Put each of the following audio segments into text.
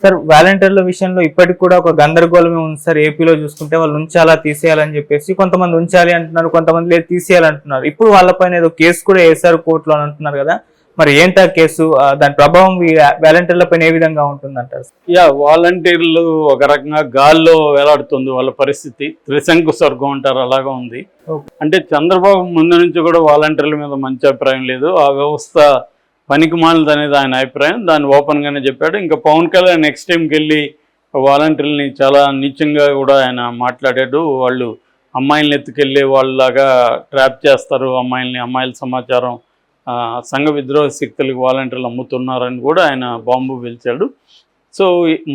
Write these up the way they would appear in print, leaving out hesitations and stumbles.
Sir వాలంటీర్ల విషయంలో ఇప్పటికి కూడా ఒక గందరగోళమే ఉంది సార్. ఏపీలో చూసుకుంటే వాళ్ళు ఉంచాలా తీసేయాలని చెప్పేసి కొంతమంది ఉంచాలి అంటున్నారు, కొంతమంది లేదు తీసేయాలంటున్నారు. ఇప్పుడు వాళ్ళపైన ఏదో కేసు కూడా వేశారు కోర్టులో అని అంటున్నారు కదా, మరి ఏంటా కేసు? దాని ప్రభావం వాలంటీర్ల పైన ఏ విధంగా ఉంటుందంటారు? వాలంటీర్లు ఒక రకంగా గాల్లో వేలాడుతుంది వాళ్ళ పరిస్థితి. త్రిశంకు స్వర్గం అంటారు, అలాగా ఉంది. అంటే చంద్రబాబు ముందు నుంచి కూడా వాలంటీర్ల మీద మంచి అభిప్రాయం లేదు. ఆ వ్యవస్థ పనికి మాలినది అనేది ఆయన అభిప్రాయం. దాన్ని ఓపెన్గానే చెప్పాడు. ఇంకా పవన్ కళ్యాణ్ నెక్స్ట్ టైంకి వెళ్ళి వాలంటీర్లని చాలా నీచంగా కూడా ఆయన మాట్లాడాడు. వాళ్ళు అమ్మాయిలను ఎత్తుకెళ్ళి వాళ్ళలాగా ట్రాప్ చేస్తారు అమ్మాయిల్ని, అమ్మాయిల సమాచారం సంఘ విద్రోహ శక్తులకు వాలంటీర్లు అమ్ముతున్నారని కూడా ఆయన బాంబు పిలిచాడు. సో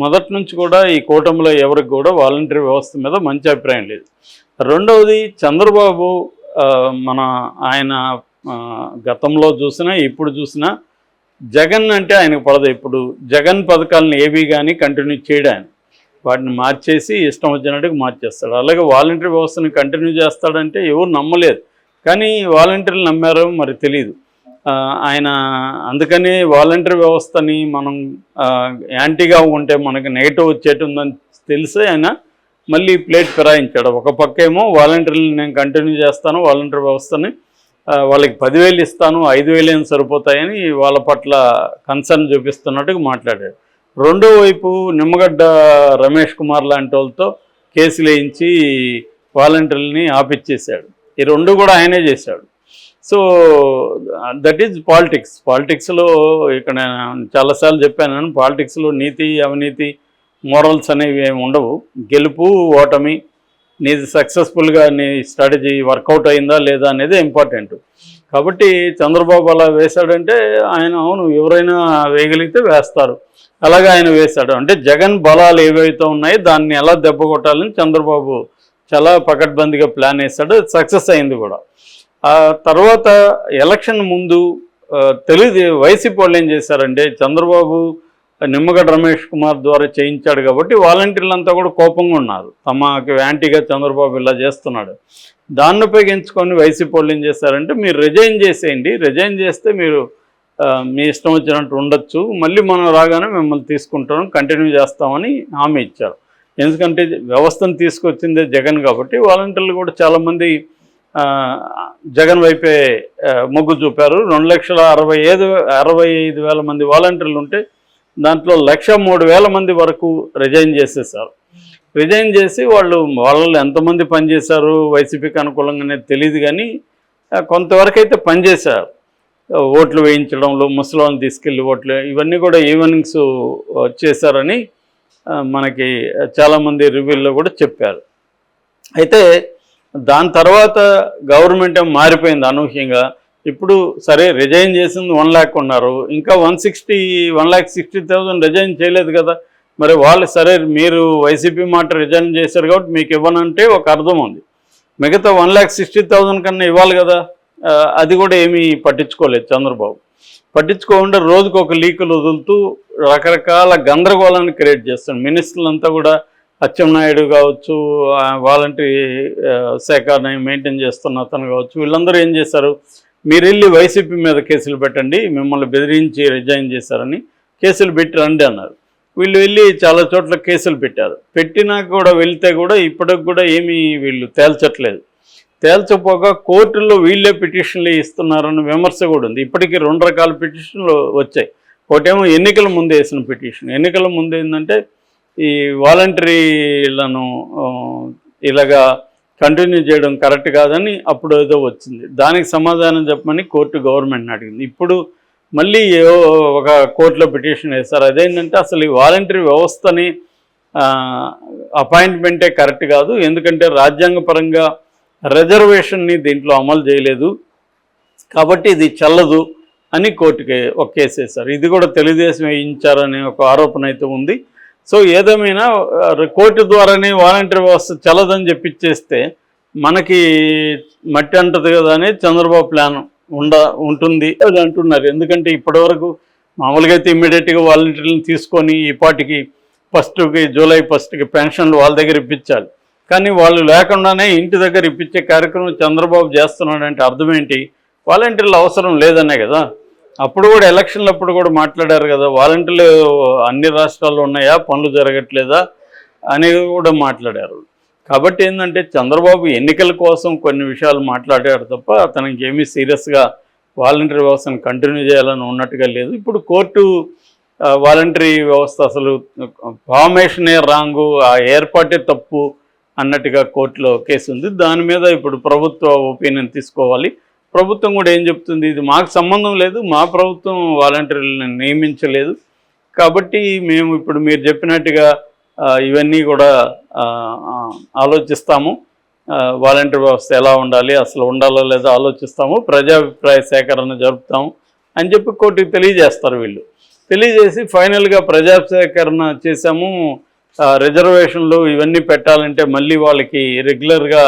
మొదటి నుంచి కూడా ఈ కూటమిలో ఎవరికి కూడా వాలంటీర్ వ్యవస్థ మీద మంచి అభిప్రాయం లేదు. రెండవది, చంద్రబాబు ఆయన గతంలో చూసినా ఇప్పుడు చూసినా జగన్ అంటే ఆయనకు పడదు. ఇప్పుడు జగన్ పథకాలను ఏవి కానీ కంటిన్యూ చేయడు. ఆయన వాటిని మార్చేసి ఇష్టం వచ్చినట్టుగా మార్చేస్తాడు. అలాగే వాలంటీర్ వ్యవస్థను కంటిన్యూ చేస్తాడంటే ఎవరు నమ్మలేదు, కానీ వాలంటీర్లు నమ్మారో మరి తెలియదు ఆయన. అందుకని వాలంటీర్ వ్యవస్థని మనం యాంటీగా ఉంటే మనకి నెగిటివ్ వచ్చేటుందని తెలిసి ఆయన మళ్ళీ ప్లేట్ ఫిరాయించాడు. ఒక పక్క ఏమో వాలంటీర్లు నేను కంటిన్యూ చేస్తాను, వాలంటీర్ వ్యవస్థని వాళ్ళకి 10,000 ఇస్తాను, 5,000 ఏం సరిపోతాయని వాళ్ళ పట్ల కన్సర్న్ చూపిస్తున్నట్టుగా మాట్లాడాడు. రెండో వైపు నిమ్మగడ్డ రమేష్ కుమార్ లాంటి వాళ్ళతో కేసులు వేయించి వాలంటీర్లని ఆపిచ్చేశాడు. ఈ రెండు కూడా ఆయనే చేశాడు. So that is politics. పాలిటిక్స్లో ఇక్కడ చాలాసార్లు చెప్పాను, పాలిటిక్స్లో నీతి అవినీతి మోరల్స్ అనేవి ఏమి ఉండవు. గెలుపు ఓటమి, నీది సక్సెస్ఫుల్గా నీ స్ట్రాటజీ వర్కౌట్ అయిందా లేదా అనేది ఇంపార్టెంట్. కాబట్టి చంద్రబాబు అలా వేశాడంటే ఆయన అవును ఎవరైనా వేయగలిగితే వేస్తారు, అలాగే ఆయన వేశాడు. అంటే జగన్ బలాలు ఏవైతే ఉన్నాయో దాన్ని ఎలా దెబ్బ కొట్టాలని చంద్రబాబు చాలా పకడ్బందీగా ప్లాన్ వేశాడు. సక్సెస్ అయింది కూడా. ఆ తర్వాత ఎలక్షన్ ముందు వైసీపీ వాళ్ళు ఏం చేశారంటే, చంద్రబాబు నిమ్మగడ్డ రమేష్ కుమార్ ద్వారా చేయించాడు కాబట్టి వాలంటీర్లంతా కూడా కోపంగా ఉన్నారు. తమకి యాంటీగా చంద్రబాబు ఇలా చేస్తున్నాడు. దాన్ని ఉపయోగించుకొని వైసీపీ వాళ్ళు ఏం చేశారంటే, మీరు రిజైన్ చేసేయండి, రిజైన్ చేస్తే మీరు మీ ఇష్టం వచ్చినట్టు ఉండొచ్చు, మళ్ళీ మనం రాగానే మిమ్మల్ని తీసుకుంటాం, కంటిన్యూ చేస్తామని హామీ ఇచ్చారు. ఎందుకంటే వ్యవస్థను తీసుకొచ్చిందే జగన్ కాబట్టి వాలంటీర్లు కూడా చాలామంది జగన్ వైపే మొగ్గు చూపారు. 2,65,000 మంది వాలంటీర్లు ఉంటే దాంట్లో 1,03,000 మంది వరకు రిజైన్ చేసేసారు. రిజైన్ చేసి వాళ్ళు ఎంతమంది పనిచేశారు వైసీపీకి అనుకూలంగానే తెలియదు, కానీ కొంతవరకు అయితే పనిచేశారు. ఓట్లు వేయించడంలో, ముసలివాళ్ళని తీసుకెళ్ళి ఓట్లు ఇవన్నీ కూడా ఈవెనింగ్స్ చేశారని మనకి చాలామంది రివ్యూల్లో కూడా చెప్పారు. అయితే దాని తర్వాత గవర్నమెంట్ మారిపోయింది అనూహ్యంగా. ఇప్పుడు సరే రిజైన్ చేసింది 1 lakh ఉన్నారు, ఇంకా 1,60,000 రిజైన్ చేయలేదు కదా. మరి వాళ్ళు సరే మీరు వైసీపీ మాట రిజైన్ చేశారు కాబట్టి మీకు ఇవ్వనంటే ఒక అర్థం ఉంది. మిగతా 1,60,000 కన్నా ఇవ్వాలి కదా. అది కూడా ఏమీ పట్టించుకోలేదు చంద్రబాబు. పట్టించుకోకుండా రోజుకు ఒక లీకులు వదులుతూ రకరకాల గందరగోళాన్ని క్రియేట్ చేస్తాడు. మినిస్టర్లంతా కూడా అచ్చెన్నాయుడు కావచ్చు, వాలంటరీ శాఖని మెయింటైన్ చేస్తున్న అతను కావచ్చు, వీళ్ళందరూ ఏం చేశారు, మీరు వెళ్ళి వైసీపీ మీద కేసులు పెట్టండి, మిమ్మల్ని బెదిరించి రిజైన్ చేశారని కేసులు పెట్టి రండి అన్నారు. వీళ్ళు వెళ్ళి చాలా చోట్ల కేసులు పెట్టారు. పెట్టినా కూడా వెళ్తే కూడా ఇప్పటికి కూడా ఏమీ వీళ్ళు తేల్చట్లేదు. తేల్చపోగా కోర్టుల్లో వీళ్ళే పిటిషన్లు ఇస్తున్నారన్న విమర్శ కూడా ఉంది. ఇప్పటికీ 2 రకాల పిటిషన్లు వచ్చాయి. ఒకటేమో ఎన్నికల ముందు వేసిన పిటిషన్. ఎన్నికల ముందు ఏంటంటే ఈ వాలంటరీలను ఇలాగా కంటిన్యూ చేయడం కరెక్ట్ కాదని అప్పుడు ఏదో వచ్చింది. దానికి సమాధానం చెప్పమని కోర్టు గవర్నమెంట్ని అడిగింది. ఇప్పుడు మళ్ళీ ఒక కోర్టులో పిటిషన్ వేస్తారు. అదేంటంటే అసలు ఈ వాలంటరీ వ్యవస్థని అపాయింట్మెంటే కరెక్ట్ కాదు, ఎందుకంటే రాజ్యాంగపరంగా రిజర్వేషన్ని దీంట్లో అమలు చేయలేదు కాబట్టి ఇది చెల్లదు అని కోర్టుకి ఒక కేసు వేశారు. ఇది కూడా తెలుగుదేశం వేయించారనే ఒక ఆరోపణ అయితే ఉంది. సో ఏదేమైనా కోర్టు ద్వారానే వాలంటీర్ వ్యవస్థ చల్లదని చెప్పిచ్చేస్తే మనకి మట్టి అంటది కదా అనేది చంద్రబాబు ప్లాన్ ఉంటుంది అది అంటున్నారు. ఎందుకంటే ఇప్పటివరకు మామూలుగా అయితే ఇమ్మీడియట్గా వాలంటీర్లను తీసుకొని ఈ పాటికి జూలై 1కి పెన్షన్లు వాళ్ళ దగ్గర ఇప్పించాలి. కానీ వాళ్ళు లేకుండానే ఇంటి దగ్గర ఇప్పించే కార్యక్రమం చంద్రబాబు చేస్తున్నాడంటే అర్థం ఏంటి? వాలంటీర్లు అవసరం లేదనే కదా. అప్పుడు కూడా ఎలక్షన్లు అప్పుడు కూడా మాట్లాడారు కదా, వాలంటీర్లు అన్ని రాష్ట్రాల్లో ఉన్నాయా, పనులు జరగట్లేదా అనేది కూడా మాట్లాడారు. కాబట్టి ఏంటంటే చంద్రబాబు ఎన్నికల కోసం కొన్ని విషయాలు మాట్లాడారు తప్ప అతనికి ఏమీ సీరియస్గా వాలంటరీ వ్యవస్థను కంటిన్యూ చేయాలని ఉన్నట్టుగా లేదు. ఇప్పుడు కోర్టు వాలంటరీ వ్యవస్థ అసలు ఫార్మేషనే రాంగు, ఆ ఏర్పాటే తప్పు అన్నట్టుగా కోర్టులో కేసు ఉంది. దాని మీద ఇప్పుడు ప్రభుత్వ ఒపీనియన్ తీసుకోవాలి. ప్రభుత్వం కూడా ఏం చెప్తుంది, ఇది మాకు సంబంధం లేదు, మా ప్రభుత్వం వాలంటీర్లను నియమించలేదు, కాబట్టి మేము ఇప్పుడు మీరు చెప్పినట్టుగా ఇవన్నీ కూడా ఆలోచిస్తాము, వాలంటీర్ వ్యవస్థ ఎలా ఉండాలి, అసలు ఉండాలో లేదో ఆలోచిస్తాము, ప్రజాభిప్రాయ సేకరణ జరుపుతాము అని చెప్పి కోర్టుకి తెలియజేస్తారు. వీళ్ళు తెలియజేసి ఫైనల్గా ప్రజా సేకరణ చేశాము, రిజర్వేషన్లు ఇవన్నీ పెట్టాలంటే మళ్ళీ వాళ్ళకి రెగ్యులర్గా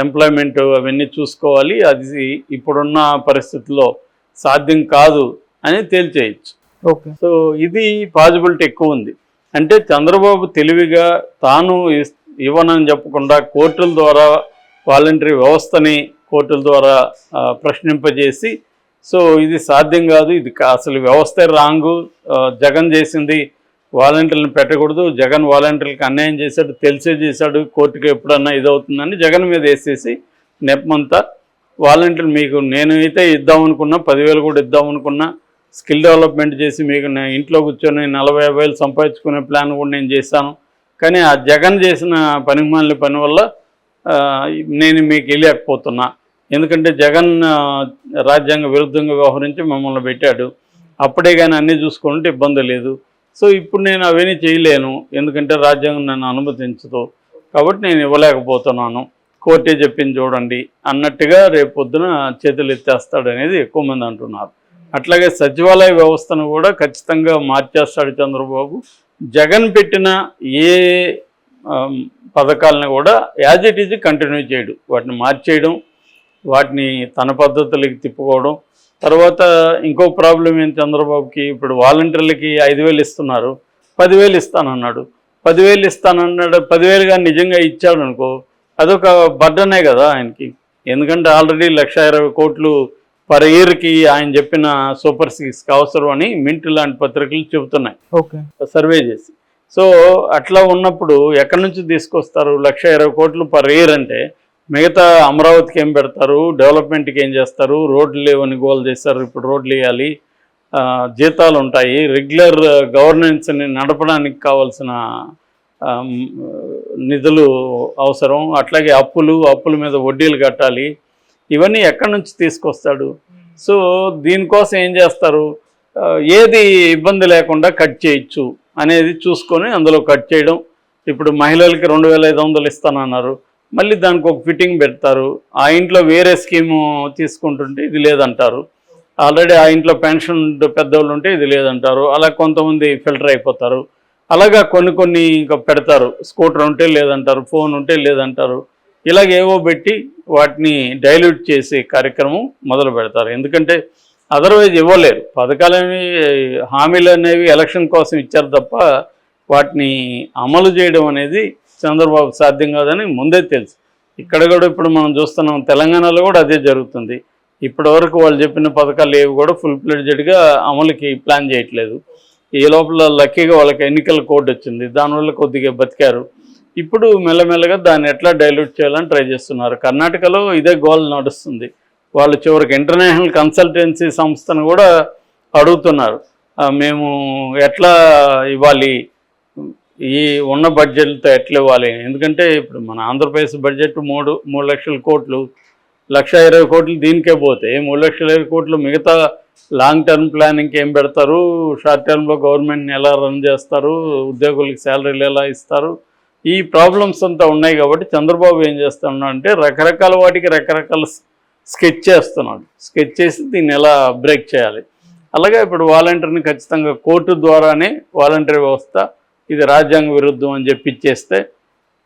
ఎంప్లాయ్మెంట్ అవన్నీ చూసుకోవాలి, అది ఇప్పుడున్న పరిస్థితుల్లో సాధ్యం కాదు అని తేల్చేయచ్చు. ఓకే, సో ఇది పాజిబిలిటీ ఎక్కువ ఉంది. అంటే చంద్రబాబు తెలివిగా తాను ఇవ్వనని చెప్పకుండా కోర్టుల ద్వారా వాలంటరీ వ్యవస్థని కోర్టుల ద్వారా ప్రశ్నింపజేసి, సో ఇది సాధ్యం కాదు, ఇది అసలు వ్యవస్థ రాంగు, జగన్ చేసింది వాలంటీర్లను పెట్టకూడదు, జగన్ వాలంటీర్లకు అన్యాయం చేశాడు, తెలిసే చేశాడు, కోర్టుకు ఎప్పుడన్నా ఇదవుతుందని జగన్ మీద వేసేసి నెపమంతా వాలంటీర్లు మీకు నేనైతే ఇద్దామనుకున్నా, 10,000 కూడా ఇద్దామనుకున్నా, స్కిల్ డెవలప్మెంట్ చేసి మీకు ఇంట్లో కూర్చొని 40,000 సంపాదించుకునే ప్లాన్ కూడా నేను చేశాను, కానీ ఆ జగన్ చేసిన పనిమాలిన పని వల్ల నేను మీకు వెళ్ళలేకపోతున్నా, ఎందుకంటే జగన్ రాజ్యాంగ విరుద్ధంగా వ్యవహరించి మమ్మల్ని పెట్టాడు, అప్పుడే కానీ అన్నీ చూసుకుంటే ఇబ్బంది లేదు, సో ఇప్పుడు నేను అవన్నీ చేయలేను, ఎందుకంటే రాజ్యాంగం నన్ను అనుమతించదు, కాబట్టి నేను ఇవ్వలేకపోతున్నాను, కోర్టే చెప్పింది చూడండి అన్నట్టుగా రేపు పొద్దున చేతులు ఎత్తేస్తాడు అనేది ఎక్కువ మంది అంటున్నారు. అట్లాగే సచివాలయ వ్యవస్థను కూడా ఖచ్చితంగా మార్చేస్తాడు చంద్రబాబు. జగన్ పెట్టిన ఏ పథకాలను కూడా యాజ్ ఇట్ ఈజ్ కంటిన్యూ చేయడు, వాటిని మార్చేయడం, వాటిని తన పద్ధతులకి తిప్పుకోవడం. తర్వాత ఇంకో ప్రాబ్లం ఏంటి చంద్రబాబుకి, ఇప్పుడు వాలంటీర్లకి 5,000 ఇస్తున్నారు, 10,000 ఇస్తానన్నాడు, 10,000 ఇస్తానన్నాడు, 10,000 కానీ నిజంగా ఇచ్చాడు అనుకో, అదొక బర్డనే కదా ఆయనకి, ఎందుకంటే ఆల్రెడీ 1,20 కోట్లు పర్ ఇయర్కి ఆయన చెప్పిన సూపర్ 6కి అవసరం అని మింట్ లాంటి పత్రికలు చెబుతున్నాయి, ఓకే, సర్వే చేసి. సో అట్లా ఉన్నప్పుడు ఎక్కడి నుంచి తీసుకొస్తారు 1,20 కోట్లు పర్ ఇయర్ అంటే, మిగతా అమరావతికి ఏం పెడతారు, డెవలప్మెంట్కి ఏం చేస్తారు, రోడ్లు లేవని గోల్ చేస్తారు, ఇప్పుడు రోడ్లు వేయాలి, జీతాలు ఉంటాయి, రెగ్యులర్ గవర్నెన్స్ని నడపడానికి కావాల్సిన నిధులు అవసరం, అట్లాగే అప్పుల మీద వడ్డీలు కట్టాలి, ఇవన్నీ ఎక్కడి నుంచి తీసుకొస్తాడు. సో దీనికోసం ఏం చేస్తారు, ఏది ఇబ్బంది లేకుండా కట్ చేయొచ్చు అనేది చూసుకొని అందులో కట్ చేయడం. ఇప్పుడు మహిళలకి 2,500 ఇస్తానన్నారు, మళ్ళీ దానికి ఒక ఫిట్టింగ్ పెడతారు, ఆ ఇంట్లో వేరే స్కీము తీసుకుంటుంటే ఇది లేదంటారు, ఆల్రెడీ ఆ ఇంట్లో పెన్షన్ పెద్దవాళ్ళు ఉంటే ఇది లేదంటారు, అలా కొంతమంది ఫిల్టర్ అయిపోతారు, అలాగా కొన్ని ఇంకా పెడతారు, స్కూటర్ ఉంటే లేదంటారు, ఫోన్ ఉంటే లేదంటారు, ఇలాగేవో పెట్టి వాటిని డైల్యూట్ చేసే కార్యక్రమం మొదలు పెడతారు. ఎందుకంటే అదర్వైజ్ ఇవ్వలేరు, పథకాలనేవి హామీలు అనేవి ఎలక్షన్ కోసం ఇచ్చారు తప్ప వాటిని అమలు చేయడం అనేది చంద్రబాబు సాధ్యం కాదని ముందే తెలుసు. ఇక్కడ కూడా ఇప్పుడు మనం చూస్తున్నాం, తెలంగాణలో కూడా అదే జరుగుతుంది. ఇప్పటి వరకు వాళ్ళు చెప్పిన పథకాలు ఏవి కూడా ఫుల్ ఫ్లెడ్జెడ్గా అమలుకి ప్లాన్ చేయట్లేదు. ఈ లోపల లక్కీగా వాళ్ళకి ఎన్నికల కోడ్ వచ్చింది, దానివల్ల కొద్దిగా బతికారు. ఇప్పుడు మెల్లమెల్లగా దాన్ని ఎట్లా డైల్యూట్ చేయాలని ట్రై చేస్తున్నారు. కర్ణాటకలో ఇదే గోల్ నడుస్తుంది. వాళ్ళు చివరికి ఇంటర్నేషనల్ కన్సల్టెన్సీ సంస్థను కూడా అడుగుతున్నారు, మేము ఎట్లా ఇవ్వాలి, ఈ ఉన్న బడ్జెట్లతో ఎట్లా ఇవ్వాలి. ఎందుకంటే ఇప్పుడు మన ఆంధ్రప్రదేశ్ బడ్జెట్ 3 లక్షల కోట్లు, 1,20 కోట్లు దీనికే పోతే 3,20,000 కోట్లు మిగతా లాంగ్ టర్మ్ ప్లానింగ్కి ఏం పెడతారు, షార్ట్ టర్మ్లో గవర్నమెంట్ని ఎలా రన్ చేస్తారు, ఉద్యోగులకి శాలరీలు ఎలా ఇస్తారు, ఈ ప్రాబ్లమ్స్ అంతా ఉన్నాయి. కాబట్టి చంద్రబాబు ఏం చేస్తున్నాడు అంటే రకరకాల వాటికి రకరకాల స్కెచ్ చేస్తున్నాడు, స్కెచ్ చేసి దీన్ని ఎలా బ్రేక్ చేయాలి. అలాగే ఇప్పుడు వాలంటీర్ని ఖచ్చితంగా కోర్టు ద్వారానే వాలంటీర్ వ్యవస్థ ఇది రాజ్యాంగ విరుద్ధం అని చెప్పి ఇచ్చేస్తే